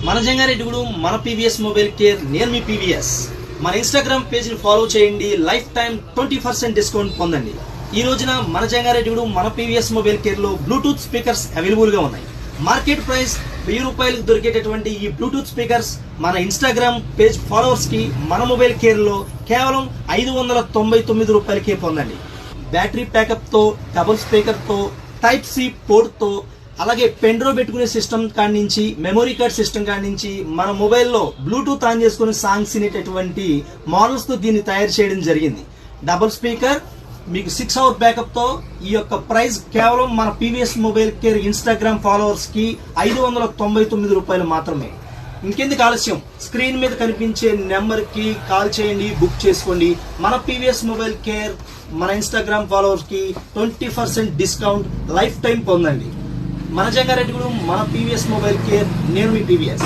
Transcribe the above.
మన జంగారెడ్డిగూడు మన PVS mobile care నేను మీ పీవీఎస్. మన ఇన్స్టాగ్రామ్ పేజ్ని ఫాలో చేయండి, లైఫ్ టైం 20% డిస్కౌంట్ పొందండి. ఈ రోజున మన జంగారెడ్డిగూడు మన పీవీఎస్ మొబైల్ కేర్లో బ్లూటూత్ స్పీకర్స్ అవైలబుల్గా ఉన్నాయి. మార్కెట్ ప్రైస్ 1000 రూపాయలకు దొరికేటటువంటి ఈ బ్లూటూత్ స్పీకర్స్ మన ఇన్స్టాగ్రామ్ పేజ్ ఫాలోవర్స్కి మన మొబైల్ కేర్లో కేవలం 599 రూపాయలకే పొందండి. బ్యాటరీ ప్యాకప్తో, డబుల్ స్పీకర్తో, టైప్ సి పోర్ట్తో, అలాగే పెన్డ్రో పెట్టుకునే సిస్టమ్ కాడి నుంచి, మెమొరీ కార్డ్ సిస్టమ్ కాడి నుంచి మన మొబైల్లో బ్లూటూత్ ఆన్ చేసుకుని సాంగ్స్ వినేటటువంటి మోడల్స్తో దీన్ని తయారు చేయడం జరిగింది. డబుల్ స్పీకర్ మీకు 6 hour బ్యాకప్తో ఈ యొక్క ప్రైస్ కేవలం మన పీవీఎస్ మొబైల్ కేర్ ఇన్స్టాగ్రామ్ ఫాలోవర్స్కి 599 రూపాయలు మాత్రమే. ఇంకెందుకు ఆలస్యం, స్క్రీన్ మీద కనిపించే నెంబర్కి కాల్ చేయండి, బుక్ చేసుకోండి. మన పీవీఎస్ మొబైల్ కేర్ మన ఇన్స్టాగ్రామ్ ఫాలోవర్స్కి 20% డిస్కౌంట్ లైఫ్ టైం పొందండి. మన జంగారెడ్డిగూడు మన పీవీఎస్ మొబైల్ కేర్ నేను మీ పీవీఎస్.